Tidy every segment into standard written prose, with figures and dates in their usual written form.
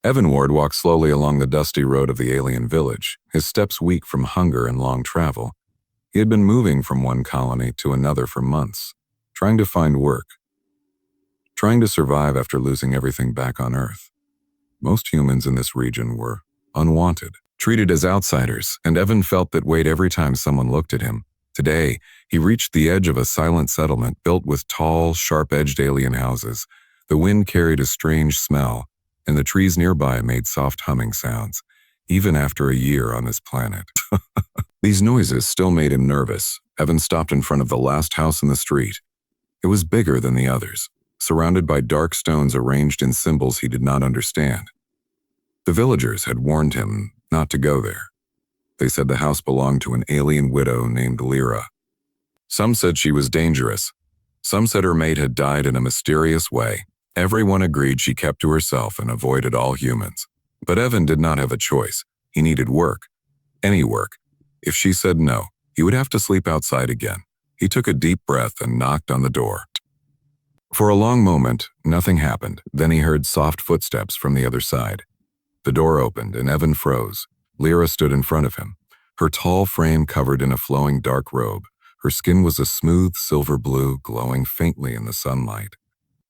Evan Ward walked slowly along the dusty road of the alien village, his steps weak from hunger and long travel. He had been moving from one colony to another for months, trying to find work, trying to survive after losing everything back on Earth. Most humans in this region were unwanted, treated as outsiders, and Evan felt that weight every time someone looked at him. Today, he reached the edge of a silent settlement built with tall, sharp-edged alien houses. The wind carried a strange smell, and the trees nearby made soft humming sounds, even after a year on this planet. These noises still made him nervous. Evan stopped in front of the last house in the street. It was bigger than the others, surrounded by dark stones arranged in symbols he did not understand. The villagers had warned him not to go there. They said the house belonged to an alien widow named Lyra. Some said she was dangerous. Some said her mate had died in a mysterious way. Everyone agreed she kept to herself and avoided all humans. But Evan did not have a choice. He needed work. Any work. If she said no, he would have to sleep outside again. He took a deep breath and knocked on the door. For a long moment, nothing happened. Then he heard soft footsteps from the other side. The door opened and Evan froze. Lyra stood in front of him, her tall frame covered in a flowing dark robe. Her skin was a smooth silver blue, glowing faintly in the sunlight.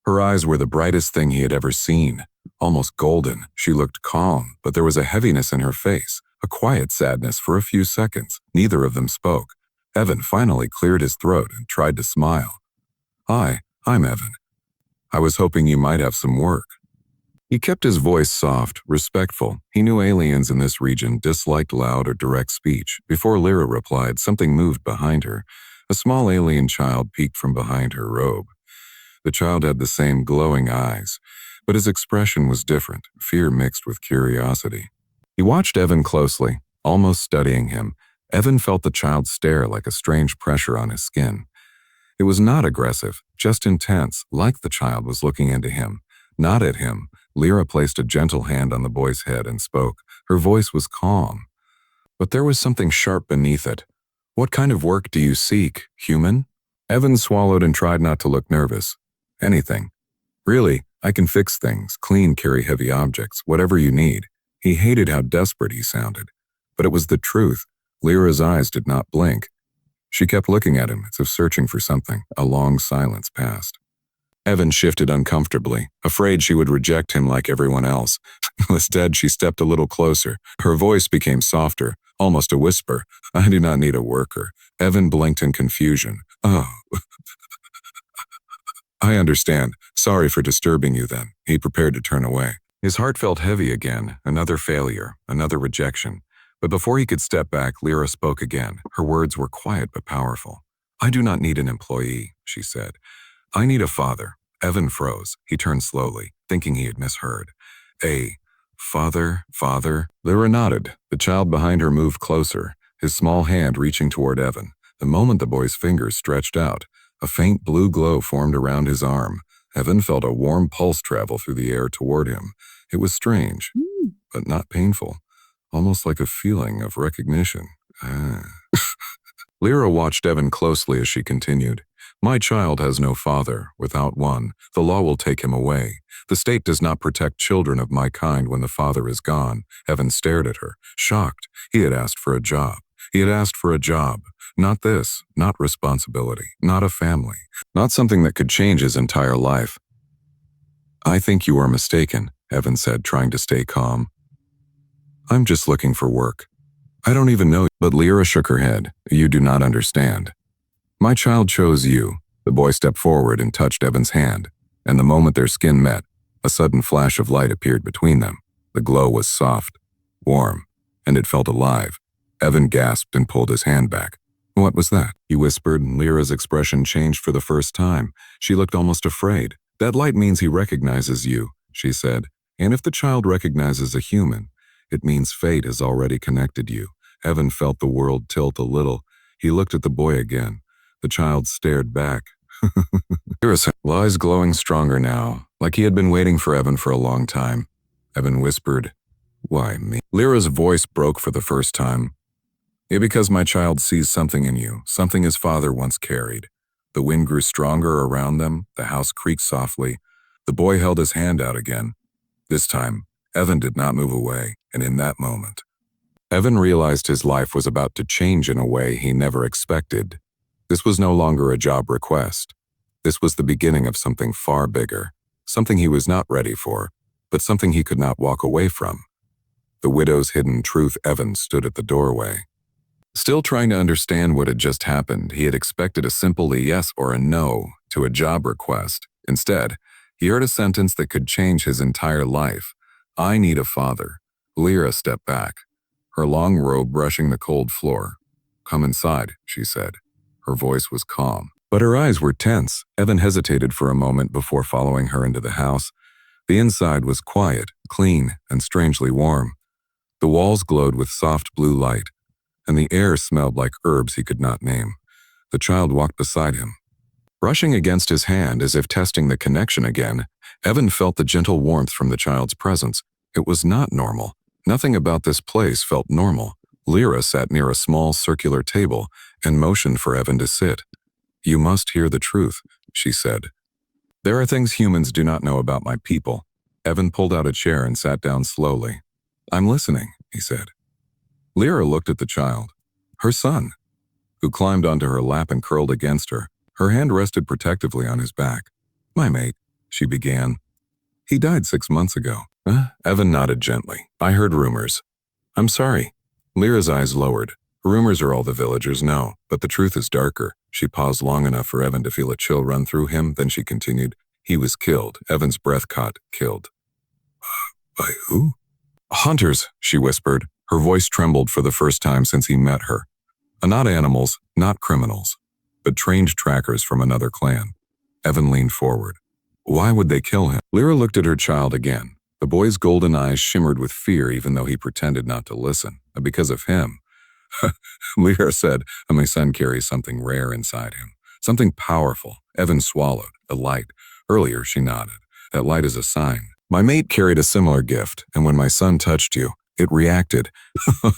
Her eyes were the brightest thing he had ever seen, almost golden. She looked calm, but there was a heaviness in her face, a quiet sadness for a few seconds. Neither of them spoke. Evan finally cleared his throat and tried to smile. "Hi, I'm Evan. I was hoping you might have some work." He kept his voice soft, respectful. He knew aliens in this region disliked loud or direct speech. Before Lyra replied, something moved behind her. A small alien child peeked from behind her robe. The child had the same glowing eyes, but his expression was different, fear mixed with curiosity. He watched Evan closely, almost studying him. Evan felt the child stare like a strange pressure on his skin. It was not aggressive, just intense, like the child was looking into him, not at him. Lyra placed a gentle hand on the boy's head and spoke. Her voice was calm, but there was something sharp beneath it. "What kind of work do you seek, human?" Evan swallowed and tried not to look nervous. "Anything. Really, I can fix things, clean, carry heavy objects, whatever you need." He hated how desperate he sounded, but it was the truth. Lyra's eyes did not blink. She kept looking at him as if searching for something. A long silence passed. Evan shifted uncomfortably, afraid she would reject him like everyone else. Instead, she stepped a little closer. Her voice became softer, almost a whisper. "I do not need a worker." Evan blinked in confusion. "Oh, I understand. Sorry for disturbing you then." He prepared to turn away. His heart felt heavy again, another failure, another rejection. But before he could step back, Lyra spoke again. Her words were quiet but powerful. "I do not need an employee," she said. "I need a father." Evan froze. He turned slowly, thinking he had misheard. "A father? Lyra nodded. The child behind her moved closer, his small hand reaching toward Evan. The moment the boy's fingers stretched out, a faint blue glow formed around his arm. Evan felt a warm pulse travel through the air toward him. It was strange, but not painful, almost like a feeling of recognition. Lyra watched Evan closely as she continued. "My child has no father. Without one, the law will take him away. The state does not protect children of my kind when the father is gone." Evan stared at her, shocked. He had asked for a job. He had asked for a job. Not this, not responsibility, not a family, not something that could change his entire life. "I think you are mistaken," Evan said, trying to stay calm. "I'm just looking for work. I don't even know." But Lyra shook her head. "You do not understand. My child chose you." The boy stepped forward and touched Evan's hand, and the moment their skin met, a sudden flash of light appeared between them. The glow was soft, warm, and it felt alive. Evan gasped and pulled his hand back. "What was that?" he whispered, and Lyra's expression changed for the first time. She looked almost afraid. "That light means he recognizes you," she said. "And if the child recognizes a human, it means fate has already connected you." Evan felt the world tilt a little. He looked at the boy again. The child stared back. Lyra's eyes glowing stronger now, like he had been waiting for Evan for a long time. Evan whispered, "Why me?" Lyra's voice broke for the first time. "Yeah, because my child sees something in you, something his father once carried." The wind grew stronger around them. The house creaked softly. The boy held his hand out again. This time, Evan did not move away, and in that moment, Evan realized his life was about to change in a way he never expected. This was no longer a job request. This was the beginning of something far bigger, something he was not ready for, but something he could not walk away from. The widow's hidden truth. Evan stood at the doorway. Still trying to understand what had just happened, he had expected a simple yes or a no to a job request. Instead, he heard a sentence that could change his entire life. "I need a father." Lyra stepped back, her long robe brushing the cold floor. "Come inside," she said. Her voice was calm, but her eyes were tense. Evan hesitated for a moment before following her into the house. The inside was quiet, clean, and strangely warm. The walls glowed with soft blue light, and the air smelled like herbs he could not name. The child walked beside him. Brushing against his hand as if testing the connection again, Evan felt the gentle warmth from the child's presence. It was not normal. Nothing about this place felt normal. Lyra sat near a small circular table and motioned for Evan to sit. "You must hear the truth," she said. "There are things humans do not know about my people." Evan pulled out a chair and sat down slowly. "I'm listening," he said. Lyra looked at the child, her son, who climbed onto her lap and curled against her. Her hand rested protectively on his back. "My mate," she began. "He died 6 months ago." Evan nodded gently. "I heard rumors." "I'm sorry." Lyra's eyes lowered. "Rumors are all the villagers know, but the truth is darker." She paused long enough for Evan to feel a chill run through him, then she continued. "He was killed." Evan's breath caught. "Killed. By who?" "Hunters," she whispered. Her voice trembled for the first time since he met her. Not animals, not criminals, but trained trackers from another clan. Evan leaned forward. "Why would they kill him?" Lyra looked at her child again. The boy's golden eyes shimmered with fear even though he pretended not to listen. "Because of him." Lyra said, "And my son carries something rare inside him. Something powerful." Evan swallowed. "The light." Earlier, she nodded. "That light is a sign. My mate carried a similar gift, and when my son touched you, it reacted."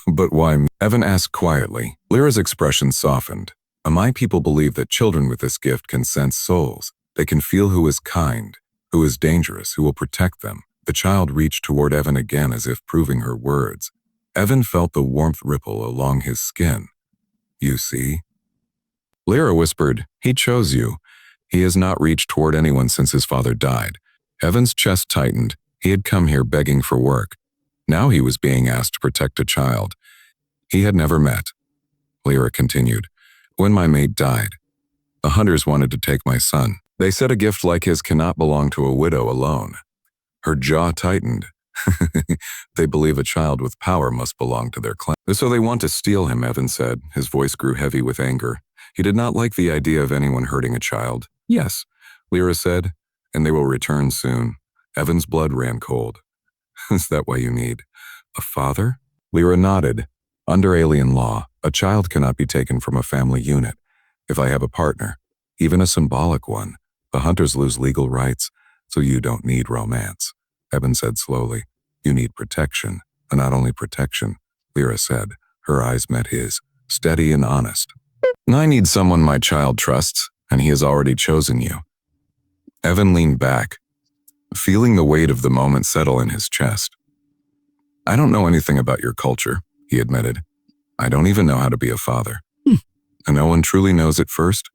"But why me?" Evan asked quietly. Lyra's expression softened. "My people believe that children with this gift can sense souls. They can feel who is kind, who is dangerous, who will protect them." The child reached toward Evan again as if proving her words. Evan felt the warmth ripple along his skin. "You see?" Lyra whispered, "He chose you. He has not reached toward anyone since his father died." Evan's chest tightened. He had come here begging for work. Now he was being asked to protect a child he had never met. Lyra continued, "When my mate died, the hunters wanted to take my son. They said a gift like his cannot belong to a widow alone." Her jaw tightened. "They believe a child with power must belong to their clan. So they want to steal him," Evan said. His voice grew heavy with anger. He did not like the idea of anyone hurting a child. "Yes," Lyra said, "and they will return soon." Evan's blood ran cold. "Is that why you need a father?" Lyra nodded. "Under alien law, a child cannot be taken from a family unit. If I have a partner, even a symbolic one, the hunters lose legal rights, so you don't need romance." Evan said slowly. "You need protection, and not only protection," Lyra said. Her eyes met his, steady and honest. "I need someone my child trusts, and he has already chosen you." Evan leaned back, feeling the weight of the moment settle in his chest. "I don't know anything about your culture," he admitted. "I don't even know how to be a father." "And no one truly knows it first?"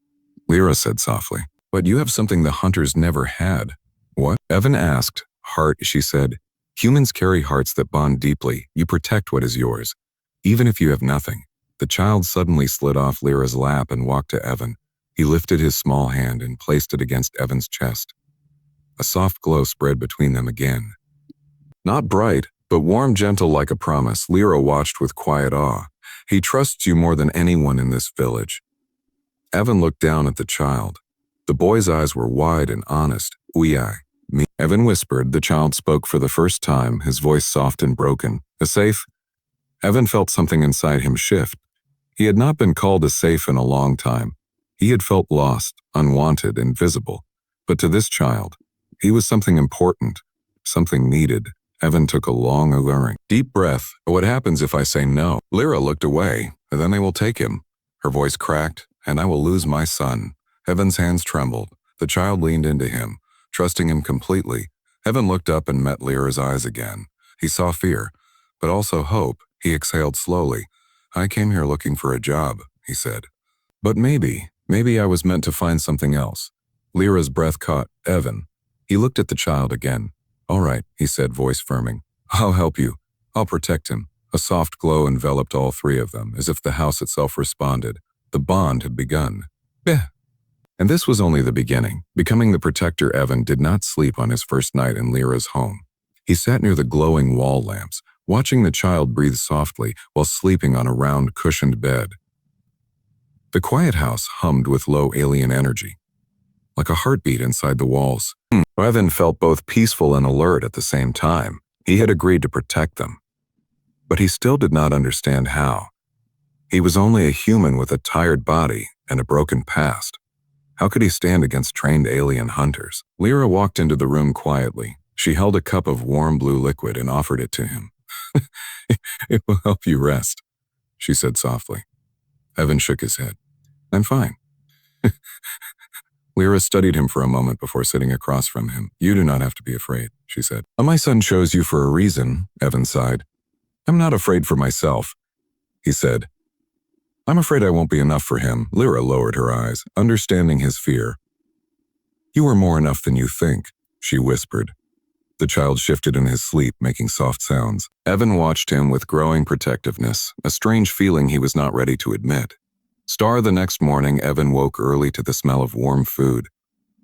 Lyra said softly. "But you have something the hunters never had." "What?" Evan asked. "Heart," she said. "Humans carry hearts that bond deeply. You protect what is yours, even if you have nothing." The child suddenly slid off Lyra's lap and walked to Evan. He lifted his small hand and placed it against Evan's chest. A soft glow spread between them again. Not bright, but warm, gentle like a promise. Lyra watched with quiet awe. "He trusts you more than anyone in this village." Evan looked down at the child. The boy's eyes were wide and honest. "I, me." Evan whispered. The child spoke for the first time, his voice soft and broken. "A safe?" Evan felt something inside him shift. He had not been called a safe in a long time. He had felt lost, unwanted, invisible. But to this child, he was something important, something needed. Evan took a long, alluring, deep breath. "What happens if I say no?" Lyra looked away. "Then they will take him." Her voice cracked. "And I will lose my son." Evan's hands trembled. The child leaned into him, trusting him completely. Evan looked up and met Lyra's eyes again. He saw fear, but also hope. He exhaled slowly. "I came here looking for a job," he said. "But maybe I was meant to find something else." Lyra's breath caught. "Evan." He looked at the child again. "All right," he said, voice firming. "I'll help you. I'll protect him." A soft glow enveloped all three of them, as if the house itself responded. The bond had begun. Beh. And this was only the beginning. Becoming the protector, Evan did not sleep on his first night in Lyra's home. He sat near the glowing wall lamps, watching the child breathe softly while sleeping on a round, cushioned bed. The quiet house hummed with low alien energy, like a heartbeat inside the walls. Evan felt both peaceful and alert at the same time. He had agreed to protect them. But he still did not understand how. He was only a human with a tired body and a broken past. How could he stand against trained alien hunters? Lyra walked into the room quietly. She held a cup of warm blue liquid and offered it to him. "It will help you rest," she said softly. Evan shook his head. "I'm fine." Lyra studied him for a moment before sitting across from him. "You do not have to be afraid," she said. "My son chose you for a reason," Evan sighed. "I'm not afraid for myself," he said. "I'm afraid I won't be enough for him." Lyra lowered her eyes, understanding his fear. "You are more enough than you think," she whispered. The child shifted in his sleep, making soft sounds. Evan watched him with growing protectiveness, a strange feeling he was not ready to admit. The next morning, Evan woke early to the smell of warm food.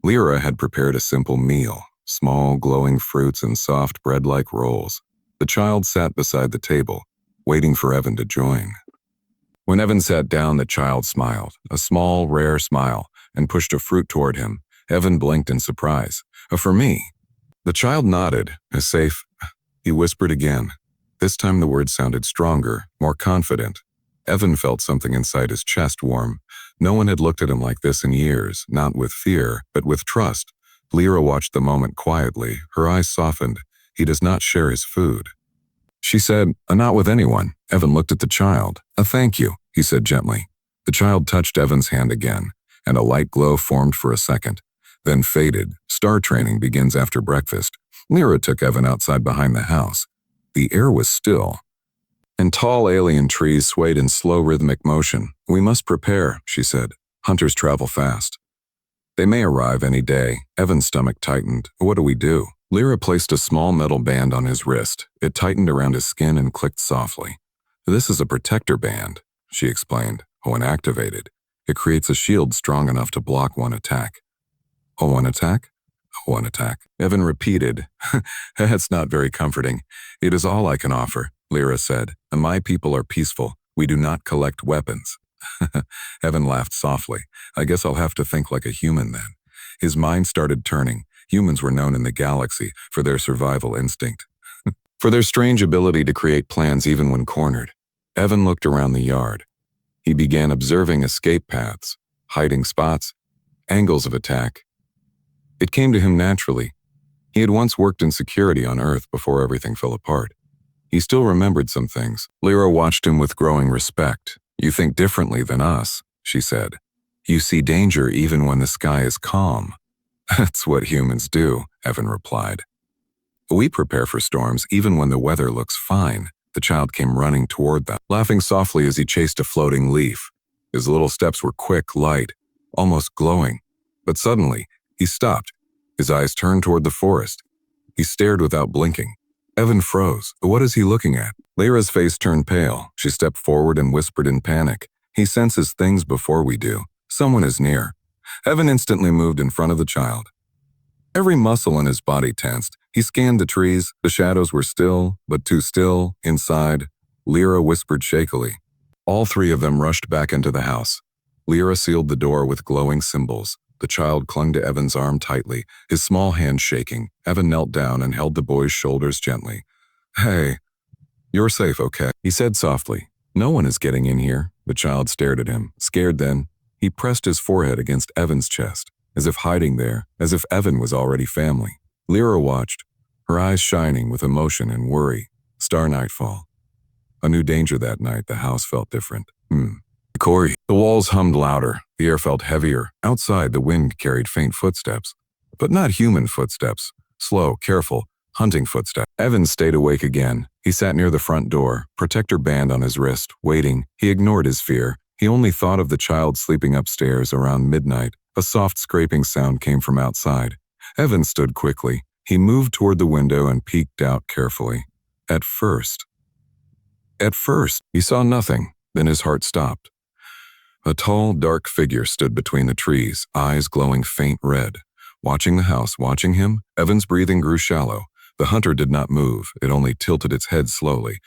Lyra had prepared a simple meal, small, glowing fruits and soft bread-like rolls. The child sat beside the table, waiting for Evan to join. When Evan sat down, the child smiled, a small, rare smile, and pushed a fruit toward him. Evan blinked in surprise. "For me." The child nodded. "As safe," he whispered again. This time the words sounded stronger, more confident. Evan felt something inside his chest warm. No one had looked at him like this in years, not with fear, but with trust. Lyra watched the moment quietly. Her eyes softened. He does not share his food. She said, "Not with anyone." Evan looked at the child. "Thank you," he said gently. The child touched Evan's hand again, and a light glow formed for a second, then faded. Star training begins after breakfast. Lyra took Evan outside behind the house. The air was still, and tall alien trees swayed in slow rhythmic motion. "We must prepare," she said. "Hunters travel fast. They may arrive any day." Evan's stomach tightened. "What do we do?" Lyra placed a small metal band on his wrist. It tightened around his skin and clicked softly. "This is a protector band," she explained. "When activated, it creates a shield strong enough to block one attack." "One attack?" "One attack," Evan repeated. "That's not very comforting." "It is all I can offer," Lyra said. "My people are peaceful. We do not collect weapons." Evan laughed softly. "I guess I'll have to think like a human then." His mind started turning. Humans were known in the galaxy for their survival instinct, for their strange ability to create plans even when cornered. Evan looked around the yard. He began observing escape paths, hiding spots, angles of attack. It came to him naturally. He had once worked in security on Earth before everything fell apart. He still remembered some things. Lyra watched him with growing respect. "You think differently than us," she said. "You see danger even when the sky is calm." "That's what humans do," Evan replied. "We prepare for storms even when the weather looks fine." The child came running toward them, laughing softly as he chased a floating leaf. His little steps were quick, light, almost glowing. But suddenly, he stopped. His eyes turned toward the forest. He stared without blinking. Evan froze. What is he looking at? Lyra's face turned pale. She stepped forward and whispered in panic. "He senses things before we do. Someone is near." Evan instantly moved in front of the child. Every muscle in his body tensed. He scanned the trees. The shadows were still, but too still. Inside, Lyra whispered shakily. All three of them rushed back into the house. Lyra sealed the door with glowing symbols. The child clung to Evan's arm tightly, his small hand shaking. Evan knelt down and held the boy's shoulders gently. "Hey, you're safe, okay?" he said softly. "No one is getting in here." The child stared at him, scared then. He pressed his forehead against Evan's chest, as if hiding there, as if Evan was already family. Lyra watched, her eyes shining with emotion and worry. Star nightfall. A new danger that night. The house felt different. Corey. The walls hummed louder. The air felt heavier. Outside, the wind carried faint footsteps. But not human footsteps. Slow, careful, Hunting footsteps. Evan stayed awake again. He sat near the front door, protector band on his wrist, waiting. He ignored his fear. He only thought of the child sleeping upstairs around midnight. A soft scraping sound came from outside. Evan stood quickly. He moved toward the window and peeked out carefully. At first, he saw nothing. Then his heart stopped. A tall, dark figure stood between the trees, eyes glowing faint red. Watching the house, watching him, Evan's breathing grew shallow. The hunter did not move. It only tilted its head slowly.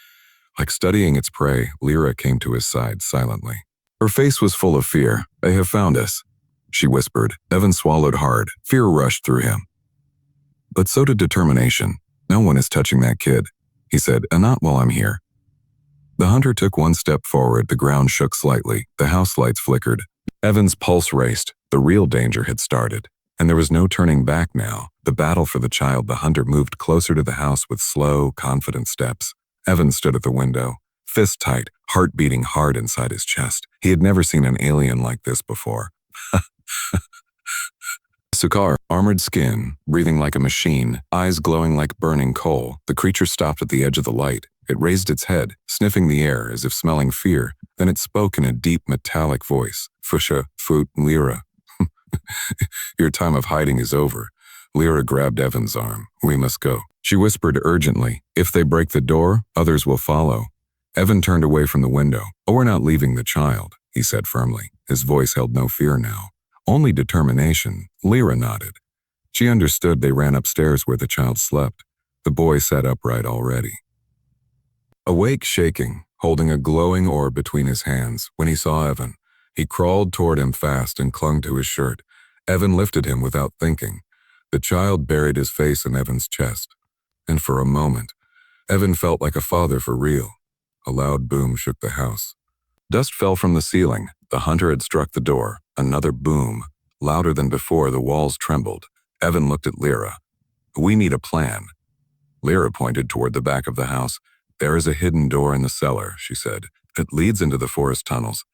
Like studying its prey, Lyra came to his side silently. Her face was full of fear. "They have found us," she whispered. Evan swallowed hard. Fear rushed through him. But so did determination. "No one is touching that kid," he said, "and not while I'm here." The hunter took one step forward. The ground shook slightly. The house lights flickered. Evan's pulse raced. The real danger had started. And there was no turning back now. The battle for the child. The hunter moved closer to the house with slow, confident steps. Evan stood at the window, fist tight, heart beating hard inside his chest. He had never seen an alien like this before. Sukar, armored skin, breathing like a machine, eyes glowing like burning coal. The creature stopped at the edge of the light. It raised its head, sniffing the air as if smelling fear. Then it spoke in a deep, metallic voice. "Fusha, Fut, Lyra. Your time of hiding is over." Lyra grabbed Evan's arm. "We must go." She whispered urgently. "If they break the door, others will follow." Evan turned away from the window. "Oh, we're not leaving the child," he said firmly. His voice held no fear now, only determination. Lyra nodded. She understood. They ran upstairs where the child slept. The boy sat upright already. Awake, shaking, holding a glowing orb between his hands. When he saw Evan, he crawled toward him fast and clung to his shirt. Evan lifted him without thinking. The child buried his face in Evan's chest. And for a moment, Evan felt like a father for real. A loud boom shook the house. Dust fell from the ceiling. The hunter had struck the door. Another boom. Louder than before, the walls trembled. Evan looked at Lyra. "We need a plan." Lyra pointed toward the back of the house. "There is a hidden door in the cellar," she said. "It leads into the forest tunnels."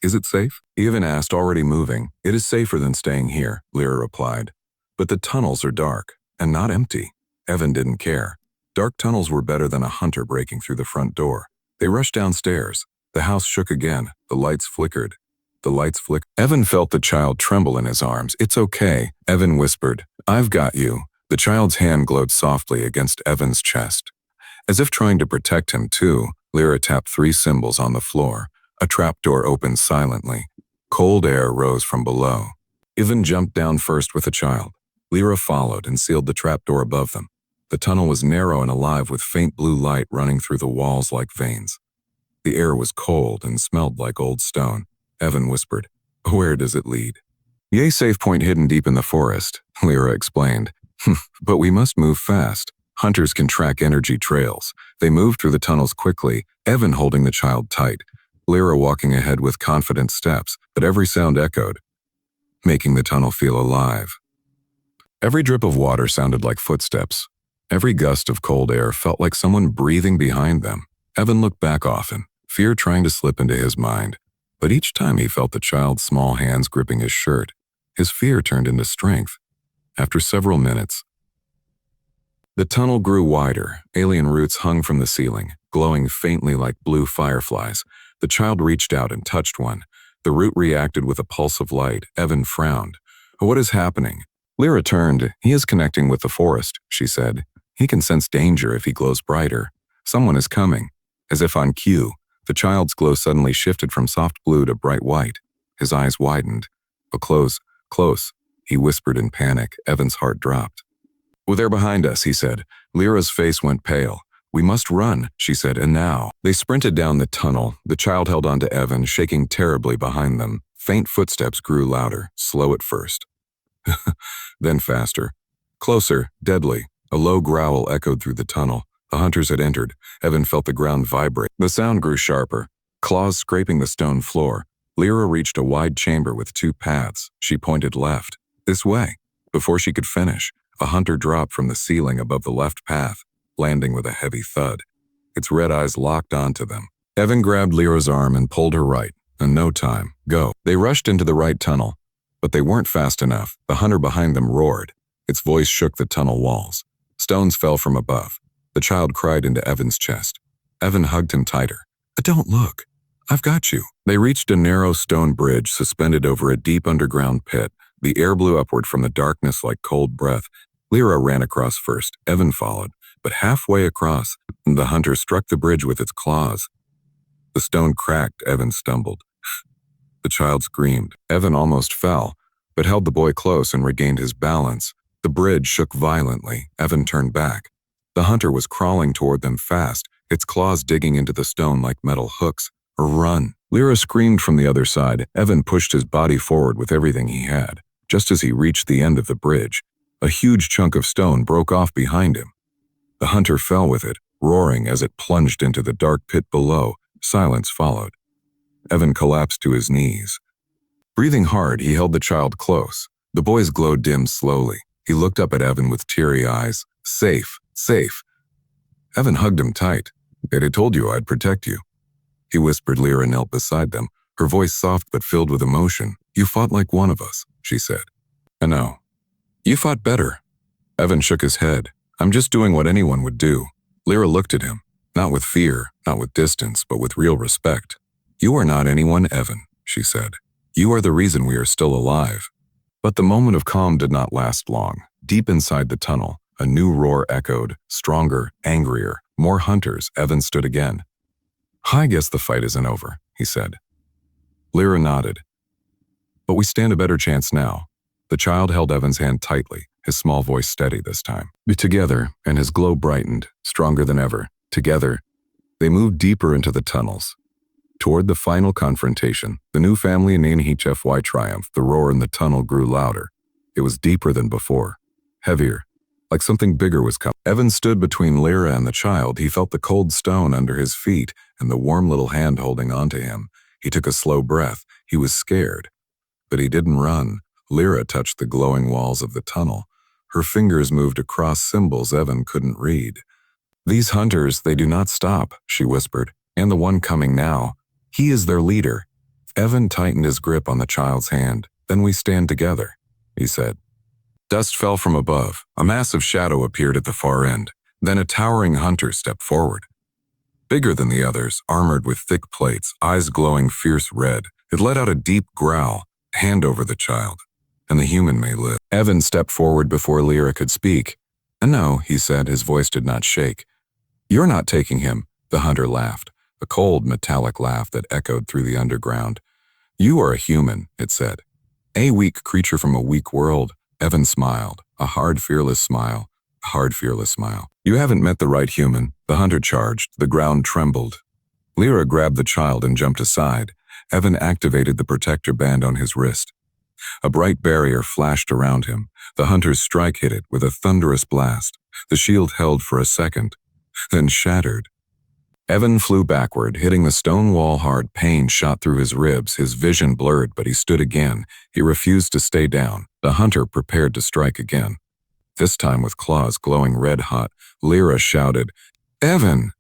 "Is it safe?" Evan asked, already moving. "It is safer than staying here," Lyra replied. "But the tunnels are dark, and not empty." Evan didn't care. Dark tunnels were better than a hunter breaking through the front door. They rushed downstairs. The house shook again. The lights flickered. Evan felt the child tremble in his arms. "It's okay," Evan whispered. "I've got you." The child's hand glowed softly against Evan's chest. As if trying to protect him too, Lyra tapped 3 symbols on the floor. A trapdoor opened silently. Cold air rose from below. Evan jumped down first with the child. Lyra followed and sealed the trapdoor above them. The tunnel was narrow and alive with faint blue light running through the walls like veins. The air was cold and smelled like old stone. Evan whispered, "Where does it lead?" "A safe point hidden deep in the forest," Lyra explained. "But we must move fast. Hunters can track energy trails." They moved through the tunnels quickly, Evan holding the child tight, Lyra walking ahead with confident steps, but every sound echoed, making the tunnel feel alive. Every drip of water sounded like footsteps. Every gust of cold air felt like someone breathing behind them. Evan looked back often, fear trying to slip into his mind. But each time he felt the child's small hands gripping his shirt, his fear turned into strength. After several minutes, the tunnel grew wider. Alien roots hung from the ceiling, glowing faintly like blue fireflies. The child reached out and touched one. The root reacted with a pulse of light. Evan frowned. "What is happening?" Lyra turned. "He is connecting with the forest," she said. "He can sense danger if he glows brighter. Someone is coming." As if on cue, the child's glow suddenly shifted from soft blue to bright white. His eyes widened. "Oh, close, close," he whispered in panic. Evan's heart dropped. "Well, they're behind us," he said. Lyra's face went pale. "We must run," she said, "and now." They sprinted down the tunnel. The child held on to Evan, shaking terribly behind them. Faint footsteps grew louder, slow at first. Then faster. Closer, deadly. A low growl echoed through the tunnel. The hunters had entered. Evan felt the ground vibrate. The sound grew sharper, claws scraping the stone floor. Lyra reached a wide chamber with 2 paths. She pointed left. "This way." Before she could finish, a hunter dropped from the ceiling above the left path, landing with a heavy thud. Its red eyes locked onto them. Evan grabbed Lyra's arm and pulled her right. In no time, go. They rushed into the right tunnel, but they weren't fast enough. The hunter behind them roared. Its voice shook the tunnel walls. Stones fell from above. The child cried into Evan's chest. Evan hugged him tighter. Don't look. I've got you. They reached a narrow stone bridge suspended over a deep underground pit. The air blew upward from the darkness like cold breath. Lyra ran across first. Evan followed. But halfway across, the hunter struck the bridge with its claws. The stone cracked. Evan stumbled. The child screamed. Evan almost fell, but held the boy close and regained his balance. The bridge shook violently. Evan turned back. The hunter was crawling toward them fast, its claws digging into the stone like metal hooks. Run! Lyra screamed from the other side. Evan pushed his body forward with everything he had. Just as he reached the end of the bridge, a huge chunk of stone broke off behind him. The hunter fell with it, roaring as it plunged into the dark pit below. Silence followed. Evan collapsed to his knees. Breathing hard, he held the child close. The boy's glow dimmed slowly. He looked up at Evan with teary eyes. Safe, safe. Evan hugged him tight. I told you I'd protect you. He whispered. Lyra knelt beside them, her voice soft but filled with emotion. You fought like one of us, she said. I know. You fought better. Evan shook his head. I'm just doing what anyone would do. Lyra looked at him, not with fear, not with distance, but with real respect. You are not anyone, Evan, she said. You are the reason we are still alive. But the moment of calm did not last long. Deep inside the tunnel, a new roar echoed, stronger, angrier, more hunters. Evan stood again. I guess the fight isn't over, he said. Lyra nodded. But we stand a better chance now. The child held Evan's hand tightly, his small voice steady this time. Together, and his glow brightened, stronger than ever. Together, they moved deeper into the tunnels. Toward the final confrontation, the new family named HFY triumphed. The roar in the tunnel grew louder. It was deeper than before, heavier, like something bigger was coming. Evan stood between Lyra and the child. He felt the cold stone under his feet and the warm little hand holding onto him. He took a slow breath. He was scared. But he didn't run. Lyra touched the glowing walls of the tunnel. Her fingers moved across symbols Evan couldn't read. These hunters, they do not stop, she whispered. And the one coming now, he is their leader. Evan tightened his grip on the child's hand. Then we stand together, he said. Dust fell from above. A massive shadow appeared at the far end. Then a towering hunter stepped forward. Bigger than the others, armored with thick plates, eyes glowing fierce red. It let out a deep growl, hand over the child, and the human may live. Evan stepped forward before Lyra could speak. No, he said, his voice did not shake. You're not taking him, the hunter laughed, a cold, metallic laugh that echoed through the underground. You are a human, it said. A weak creature from a weak world. Evan smiled, a hard, fearless smile. A hard, fearless smile. You haven't met the right human, the hunter charged. The ground trembled. Lyra grabbed the child and jumped aside. Evan activated the protector band on his wrist. A bright barrier flashed around him. The hunter's strike hit it with a thunderous blast. The shield held for a second, then shattered. Evan flew backward, hitting the stone wall hard. Pain shot through his ribs, his vision blurred, but he stood again. He refused to stay down. The hunter prepared to strike again. This time with claws glowing red-hot, Lyra shouted, Evan!